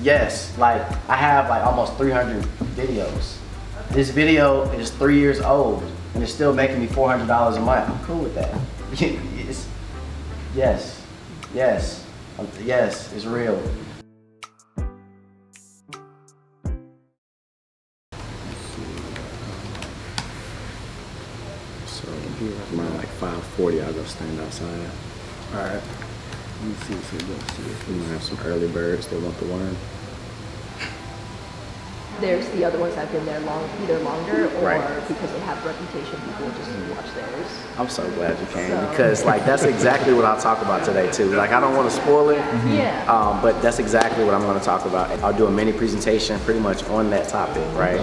Yes, like I have like almost 300 videos. This video is 3 years old and it's still making me $400 a month. I'm cool with that. Yes, it's real. So around like 5:40, I'll go stand outside. All right. Let me see we might have some early birds that want the worm. There's the other ones that have been there either longer or Right. because they have reputation, people just watch theirs. I'm so glad you came because like that's exactly what I'll talk about today too. Like I don't want to spoil it, Yeah. but that's exactly what I'm going to talk about. I'll do a mini presentation pretty much on that topic, right?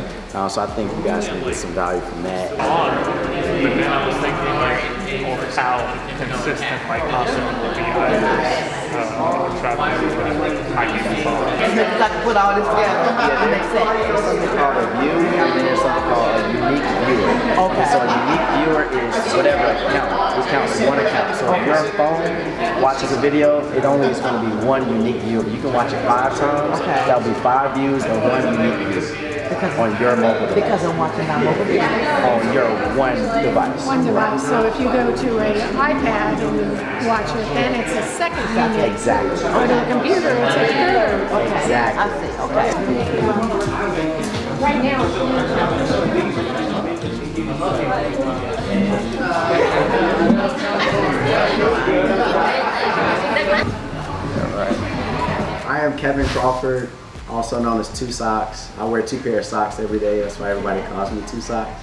So I think you guys can get some value from that. But then I was thinking like how consistent like possible would be traveling hiking and so on. And then you got to put all this together. Yeah, there's something called a view, and then there's something called a unique viewer. Okay. So a unique viewer is whatever account. This counts as one account. So if your phone watches a video, it only is going to be one unique viewer. You can watch it 5 times. Okay. That'll be 5 views and 1 unique view. On your mobile device. Because I'm watching my mobile video. On your one device. One device. So if you go to an iPad and you watch it, then it's a second unit. Exactly. Go to a computer, it's a third. Okay. Exactly. I see. Okay. Right now. I am Kevin Crawford, also known as Two Socks. I wear 2 pairs of socks every day. That's why everybody calls me Two Socks.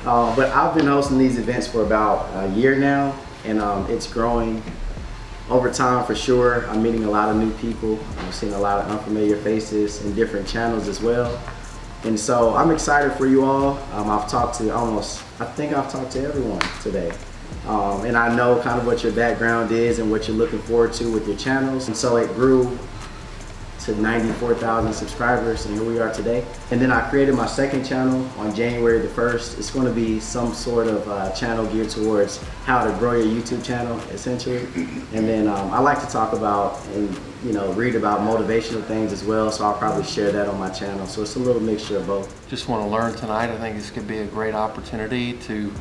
But I've been hosting these events for about a year now, and it's growing over time for sure. I'm meeting a lot of new people. I'm seeing a lot of unfamiliar faces in different channels as well. And so I'm excited for you all. I've talked to I think I've talked to everyone today. And I know kind of what your background is and what you're looking forward to with your channels. And so it grew to 94,000 subscribers, and here we are today. And then I created my second channel on January the 1st. It's going to be some sort of channel geared towards how to grow your YouTube channel, essentially. And then I like to talk about and read about motivational things as well, so I'll probably share that on my channel. So it's a little mixture of both. Just want to learn tonight. I think this could be a great opportunity to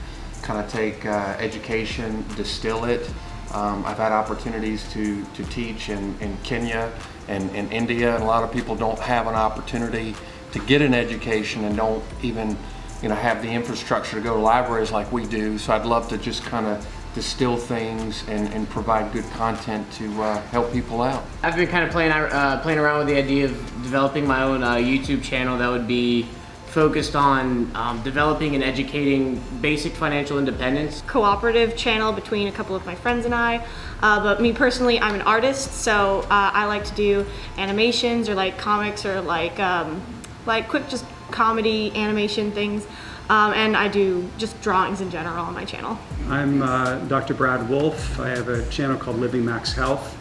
kind of take education, distill it. I've had opportunities to teach in Kenya and in India, and a lot of people don't have an opportunity to get an education and don't even have the infrastructure to go to libraries like we do. So I'd love to just kind of distill things and provide good content to help people out. I've been kind of playing around with the idea of developing my own YouTube channel that would be focused on developing and educating basic financial independence. Cooperative channel between a couple of my friends and I, but me personally, I'm an artist, so I like to do animations or like comics or like quick just comedy animation things, and I do just drawings in general on my channel. I'm Dr. Brad Wolf. I have a channel called Living Max Health.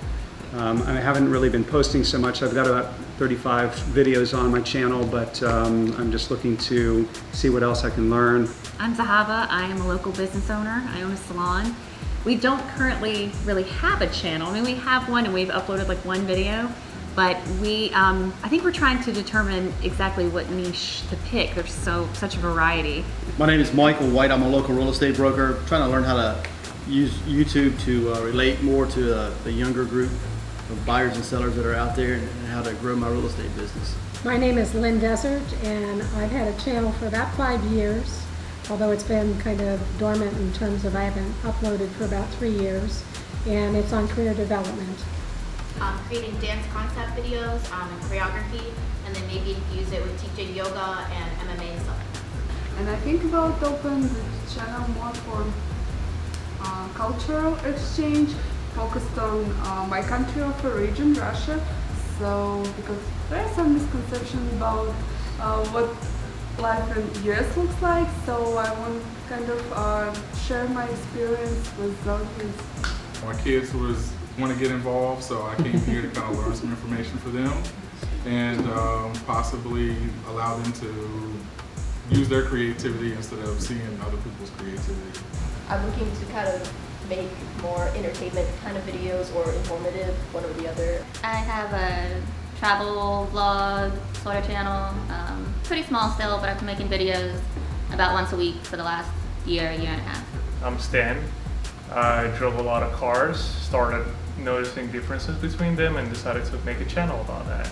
I haven't really been posting so much. I've got about 35 videos on my channel, but I'm just looking to see what else I can learn. I'm Zahava. I am a local business owner. I own a salon. We don't currently really have a channel. I mean, we have one and we've uploaded like 1 video, but I think we're trying to determine exactly what niche to pick. There's such a variety. My name is Michael White. I'm a local real estate broker, trying to learn how to use YouTube to relate more to the younger group of buyers and sellers that are out there, and how to grow my real estate business. My name is Lynn Desert, and I've had a channel for about 5 years, although it's been kind of dormant in terms of I haven't uploaded for about 3 years, and it's on career development. Creating dance concept videos and choreography, and then maybe infuse it with teaching yoga and MMA and stuff. And I think about opening the channel more for cultural exchange, focused on my country of origin, Russia. So, because there are some misconceptions about what life in US looks like, so I want to kind of share my experience with the audience. My kids want to get involved, so I came here to kind of learn some information for them and possibly allow them to use their creativity instead of seeing other people's creativity. I'm looking to kind of make more entertainment kind of videos or informative, one or the other. I have a travel vlog sort of channel. Pretty small still, but I've been making videos about once a week for the last year and a half. I'm Stan. I drove a lot of cars, started noticing differences between them and decided to make a channel about that.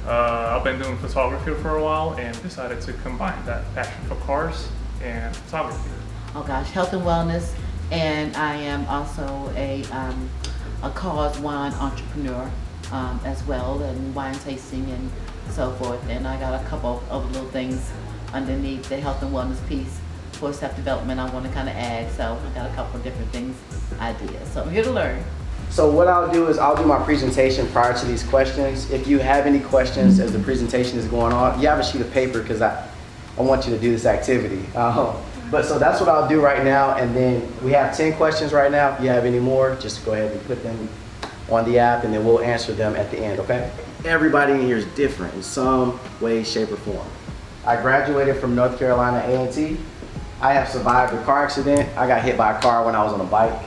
I've been doing photography for a while and decided to combine that passion for cars and photography. Oh gosh, health and wellness, and I am also a cause wine entrepreneur as well, and wine tasting and so forth. And I got a couple of other little things underneath the health and wellness piece for self-development I want to kind of add. So I got a couple of different things, ideas. So I'm here to learn. So what I'll do is I'll do my presentation prior to these questions. If you have any questions as the presentation is going on, you have a sheet of paper because I want you to do this activity. But so that's what I'll do right now, and then we have 10 questions right now. If you have any more, just go ahead and put them on the app, and then we'll answer them at the end, okay? Everybody in here is different in some way, shape, or form. I graduated from North Carolina A&T. I have survived a car accident. I got hit by a car when I was on a bike.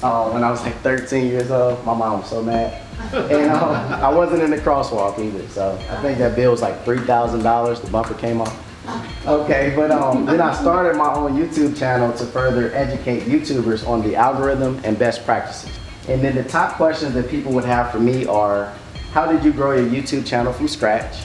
When I was like 13 years old, my mom was so mad. And I wasn't in the crosswalk either, so I think that bill was like $3,000, the bumper came off. Okay, but then I started my own YouTube channel to further educate YouTubers on the algorithm and best practices. And then the top questions that people would have for me are, how did you grow your YouTube channel from scratch?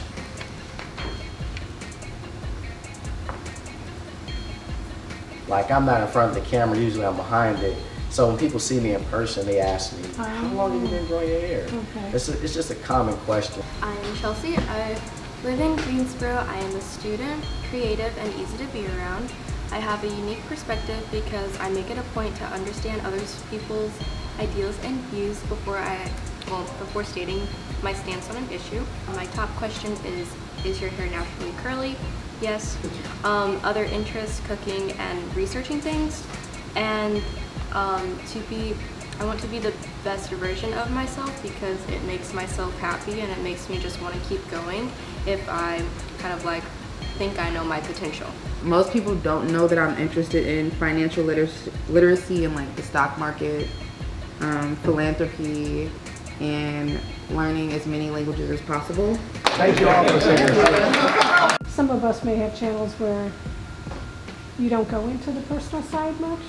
Like, I'm not in front of the camera, usually I'm behind it. So when people see me in person, they ask me, how long have you been growing your hair? Okay. It's just a common question. I'm Chelsea. I live in Greensboro. I am a student, creative, and easy to be around. I have a unique perspective because I make it a point to understand other people's ideals and views before stating my stance on an issue. My top question is your hair naturally curly? Yes. Other interests, cooking and researching things. And I want to be the best version of myself because it makes myself happy and it makes me just want to keep going if I kind of like think I know my potential. Most people don't know that I'm interested in financial literacy and like the stock market, philanthropy, and learning as many languages as possible. Thank you all for saying that. Some of us may have channels where you don't go into the personal side much,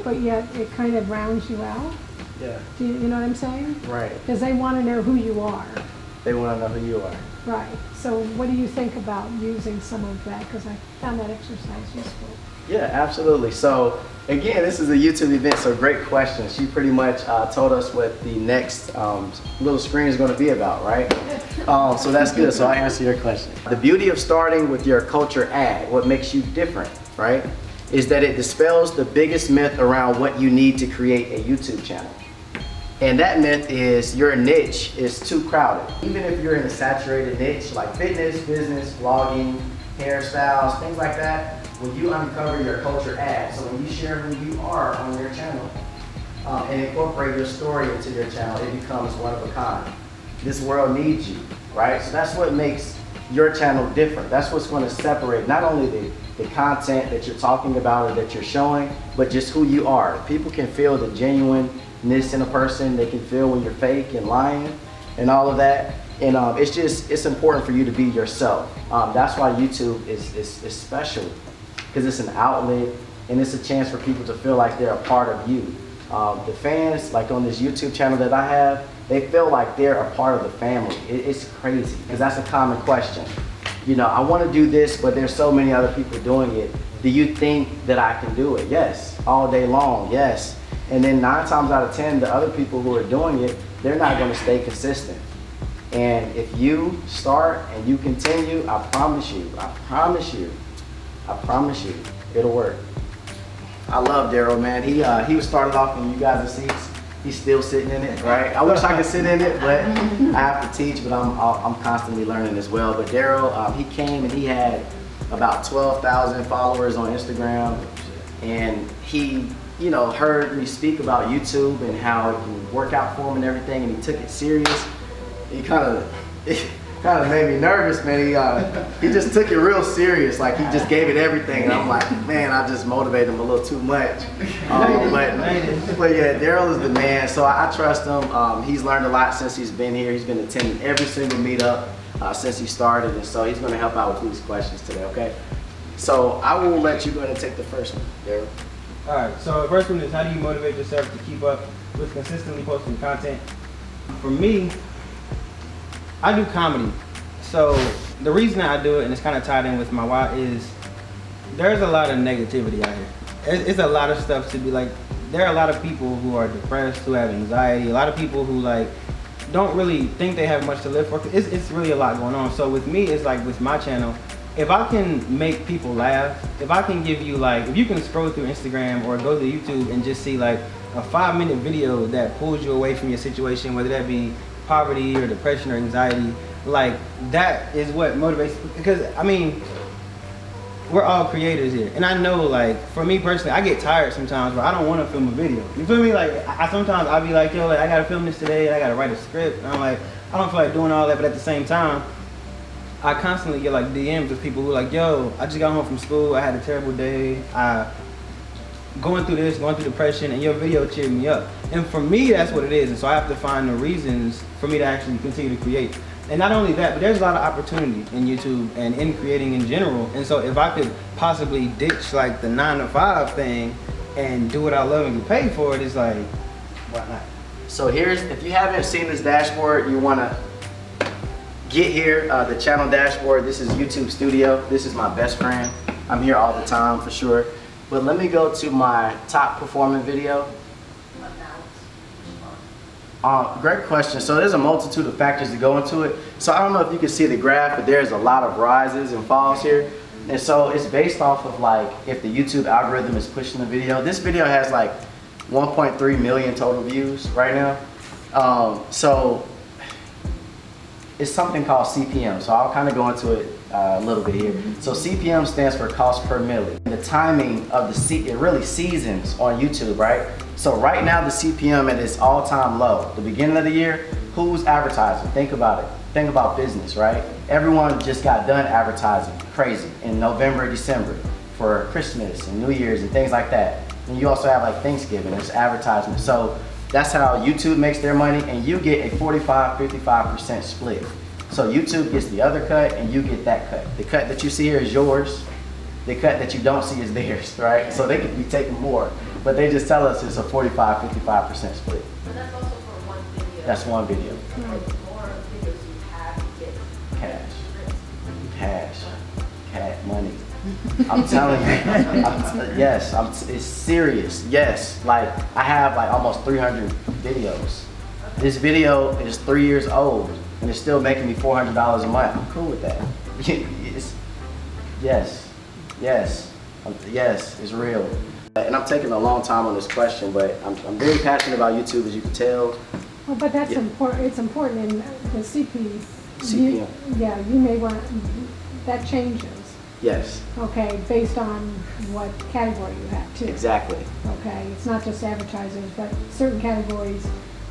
but yet it kind of rounds you out. Yeah. Do you know what I'm saying? Right. Because they want to know who you are. They want to know who you are. Right. So what do you think about using some of that? Because I found that exercise useful. Yeah, absolutely. So again, this is a YouTube event, so great question. She pretty much told us what the next little screen is going to be about, right? So that's good. So I'll answer your question. The beauty of starting with your culture ad, what makes you different, right, is that it dispels the biggest myth around what you need to create a YouTube channel. And that myth is your niche is too crowded. Even if you're in a saturated niche like fitness, business, vlogging, hairstyles, things like that, when you uncover your culture ad, so when you share who you are on your channel and incorporate your story into your channel, it becomes one of a kind. This world needs you, right? So that's what makes your channel different. That's what's going to separate not only the content that you're talking about or that you're showing, but just who you are. People can feel the genuineness in a person. They can feel when you're fake and lying and all of that. And it's important for you to be yourself. That's why YouTube is special, because it's an outlet and it's a chance for people to feel like they're a part of you. The fans, like on this YouTube channel that I have, they feel like they're a part of the family. It's crazy, because that's a common question. You know, I want to do this, but there's so many other people doing it. Do you think that I can do it? Yes. All day long, yes. And then 9 times out of 10, the other people who are doing it, they're not going to stay consistent. And if you start and you continue, I promise you, it'll work. I love Daryl, man. He was started off in you guys' seats. He's still sitting in it, right? I wish I could sit in it, but I have to teach, but I'm constantly learning as well. But Daryl, he came and he had about 12,000 followers on Instagram, and he, you know, heard me speak about YouTube and how it can work out for him and everything, and he took it serious. He kind of kind of made me nervous, man. He just took it real serious. Like he just gave it everything, and I'm like, man, I just motivated him a little too much. But yeah, Daryl is the man. So I trust him. He's learned a lot since he's been here. He's been attending every single meetup since he started, and so he's going to help out with these questions today. Okay. So I will let you go ahead and take the first one, Daryl. All right. So the first one is, how do you motivate yourself to keep up with consistently posting content? For me, I do comedy. So the reason I do it, and it's kind of tied in with my why, is there's a lot of negativity out here. It's a lot of stuff to be like, there are a lot of people who are depressed, who have anxiety, a lot of people who like don't really think they have much to live for. It's really a lot going on. So with me, it's like with my channel, if I can make people laugh, if I can give you like, if you can scroll through Instagram or go to YouTube and just see like a 5-minute video that pulls you away from your situation, whether that be poverty or depression or anxiety, like that is what motivates. Because I mean, we're all creators here, and I know like for me personally, I get tired sometimes where I don't want to film a video. You feel me? Like sometimes I'll be like, yo, like, I gotta film this today, and I gotta write a script, and I'm like, I don't feel like doing all that, but at the same time, I constantly get like DMs of people who are like, yo, I just got home from school, I had a terrible day, going through depression, and your video cheered me up. And for me, that's what it is. And so I have to find the reasons for me to actually continue to create. And not only that, but there's a lot of opportunity in YouTube and in creating in general. And so if I could possibly ditch like the 9-to-5 thing and do what I love and get paid for it, it's like, why not? So here's, if you haven't seen this dashboard, you want to get here, the channel dashboard. This is YouTube Studio. This is my best friend. I'm here all the time for sure. But let me go to my top performing video. Great question. So there's a multitude of factors that go into it. So I don't know if you can see the graph, but there's a lot of rises and falls here. And so it's based off of like if the YouTube algorithm is pushing the video. This video has like 1.3 million total views right now. So it's something called CPM. So I'll kind of go into it a little bit here. So CPM stands for cost per milli. The timing of it really seasons on YouTube, right? So right now the CPM at its all-time low. The beginning of the year, who's advertising? Think about it. Think about business, right? Everyone just got done advertising, crazy, in November, December for Christmas and New Year's and things like that. And you also have like Thanksgiving, there's advertisement. So that's how YouTube makes their money, and you get a 45-55% split. So YouTube gets the other cut and you get that cut. The cut that you see here is yours. The cut that you don't see is theirs, right? So they could be taking more, but they just tell us it's a 45-55% split. But that's also for one video. That's one video. For more videos you have to get Cash, money. I'm telling you, it's serious. Yes, like I have like almost 300 videos. This video is 3 years old and it's still making me $400 a month. I'm cool with that. Yes, it's real. And I'm taking a long time on this question, but I'm very passionate about YouTube, as you can tell. Well, but that's important. It's important in the CPM. You may want that changes. Yes. Okay, based on what category you have too. Exactly. Okay, it's not just advertisers, but certain categories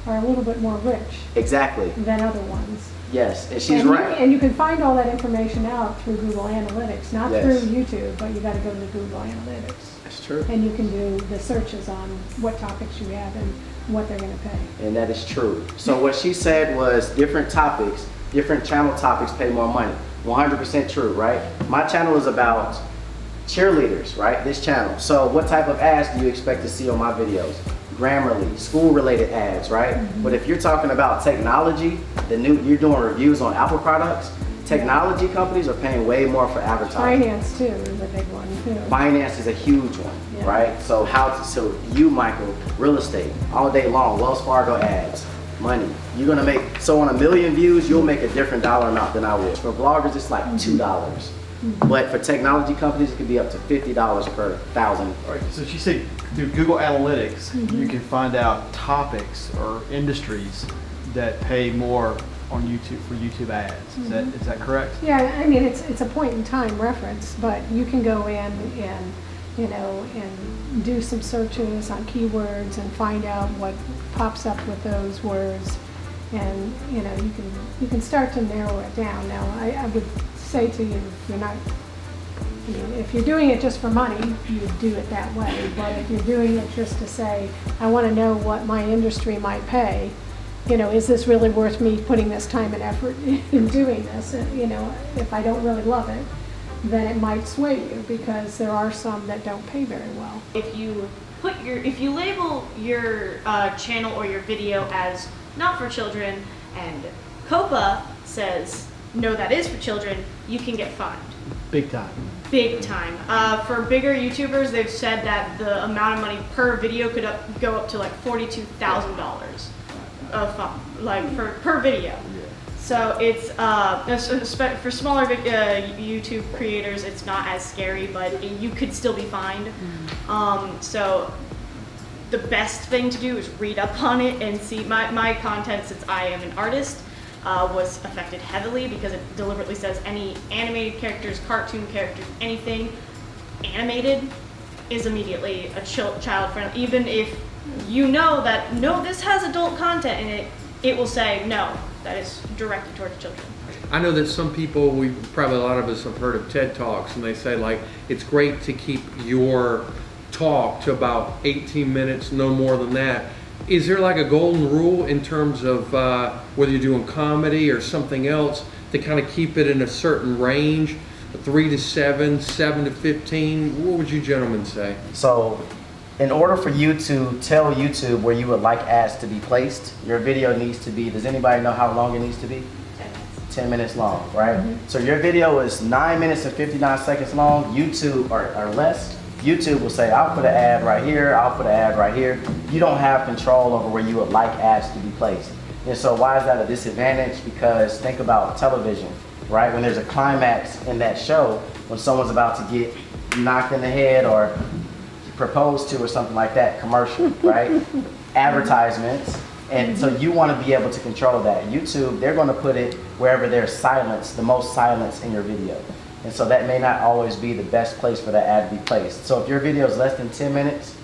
are a little bit more rich. Exactly. Than other ones. Yes, and she's right. And you can find all that information out through Google Analytics, not through YouTube, but you got to go to Google Analytics. That's true. And you can do the searches on what topics you have and what they're going to pay. And that is true. So what she said was different topics, different channel topics pay more money. 100% true, right? My channel is about cheerleaders, right? This channel. So what type of ads do you expect to see on my videos? Grammarly, school-related ads, right? Mm-hmm. But if you're talking about technology, you're doing reviews on Apple products, technology companies are paying way more for advertising. Finance too is a big one too. Finance is a huge one, right? So you, Michael, real estate, all day long, Wells Fargo ads, money. You're gonna make, so on 1 million views, you'll make a different dollar amount than I would. For bloggers, it's like $2. Mm-hmm. But for technology companies, it could be up to $50 per 1,000. All right, so she said through Google Analytics, you can find out topics or industries that pay more on YouTube for YouTube ads. Is that correct? Yeah, I mean it's a point in time reference, but you can go in and and do some searches on keywords and find out what pops up with those words, And you can start to narrow it down. Now, I would say to you, if you're doing it just for money, you would do it that way. But if you're doing it just to say, I want to know what my industry might pay, is this really worth me putting this time and effort in doing this? If I don't really love it, then it might sway you, because there are some that don't pay very well. If you label your channel or your video as not for children, and COPA says no, that is for children, you can get fined. Big time. Big time. For bigger YouTubers, they've said that the amount of money per video could go up to like $42,000 of per video. So it's for smaller YouTube creators, it's not as scary, but you could still be fined. So the best thing to do is read up on it and see. My content, since I am an artist, was affected heavily because it deliberately says any animated characters, cartoon characters, anything animated is immediately a child friendly. Even if you know that, no, this has adult content in it, it will say, no, that is directed towards children. I know that some people, probably a lot of us have heard of TED Talks, and they say like, it's great to keep your talk to about 18 minutes, no more than that. Is there like a golden rule in terms of whether you're doing comedy or something else to kind of keep it in a certain range, 3 to 7, 7 to 15? What would you gentlemen say? So, in order for you to tell YouTube where you would like ads to be placed, your video needs to be, does anybody know how long it needs to be? 10 minutes long, right? So your video is 9 minutes and 59 seconds long, YouTube or less. YouTube will say, I'll put an ad right here, I'll put an ad right here. You don't have control over where you would like ads to be placed. And so why is that a disadvantage? Because think about television, right? When there's a climax in that show, when someone's about to get knocked in the head or proposed to or something like that, commercial, right? Advertisements. And so you want to be able to control that. YouTube, they're going to put it wherever there's silence, the most silence in your video. And so that may not always be the best place for that ad to be placed. So if your video is less than 10 minutes,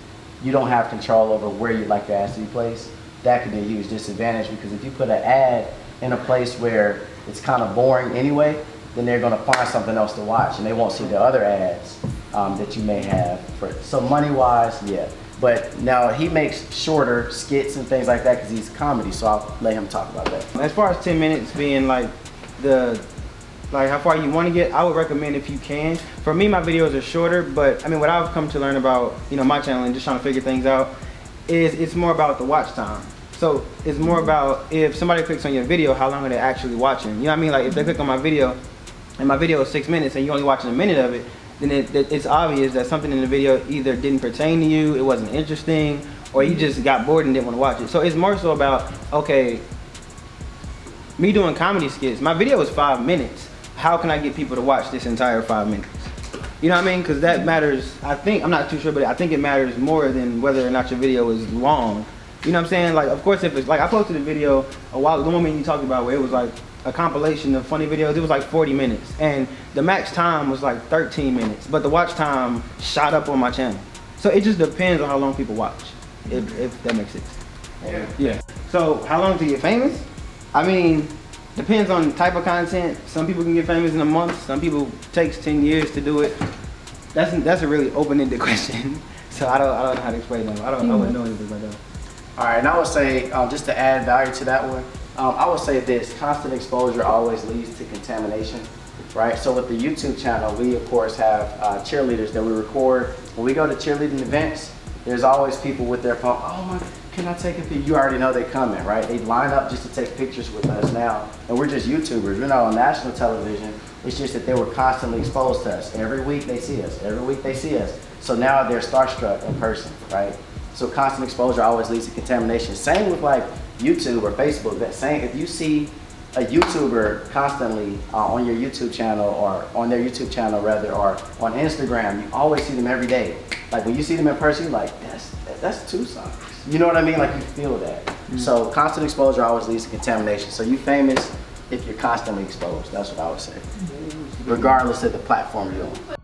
you don't have control over where you'd like your ads to be placed. That could be a huge disadvantage, because if you put an ad in a place where it's kind of boring anyway, then they're going to find something else to watch, and they won't see the other ads that you may have. So money-wise, yeah. But now he makes shorter skits and things like that because he's comedy, so I'll let him talk about that. As far as 10 minutes being like how far you want to get, I would recommend, if you can. For me, my videos are shorter, but I mean, what I've come to learn about, my channel and just trying to figure things out, is it's more about the watch time. So it's more about, if somebody clicks on your video, how long are they actually watching? You know what I mean? Like if they click on my video, and my video is 6 minutes, and you're only watching a minute of it, then it's obvious that something in the video either didn't pertain to you, it wasn't interesting, or you just got bored and didn't want to watch it. So it's more so about, okay, me doing comedy skits, my video is 5 minutes. How can I get people to watch this entire 5 minutes? You know what I mean? Because that matters, I think, I'm not too sure, but I think it matters more than whether or not your video is long. You know what I'm saying? Like, of course, if it's, like, I posted a video a while, the moment you talked about, where it was like a compilation of funny videos, it was like 40 minutes. And the max time was like 13 minutes, but the watch time shot up on my channel. So it just depends on how long people watch, if that makes sense. Yeah. So how long to get famous? I mean, depends on the type of content. Some people can get famous in a month. Some people takes 10 years to do it. That's a really open-ended question. So I don't know how to explain that. I wouldn't know anything about that. All right, and I would say, just to add value to that one, I would say this: constant exposure always leads to contamination, right? So with the YouTube channel, we of course have cheerleaders that we record. When we go to cheerleading events, there's always people with their phone. Oh my, can I take a picture? You already know they're coming, right? They line up just to take pictures with us now. And we're just YouTubers. We're not on national television. It's just that they were constantly exposed to us. Every week they see us. Every week they see us. So now they're starstruck in person, right? So constant exposure always leads to contamination. Same with like YouTube or Facebook. That same, if you see a YouTuber constantly on your YouTube channel, or on their YouTube channel rather, or on Instagram, you always see them every day. Like when you see them in person, you're like, that's two songs. You know what I mean? Like you feel that. So constant exposure always leads to contamination. So you famous if you're constantly exposed. That's what I would say, regardless of the platform you're on.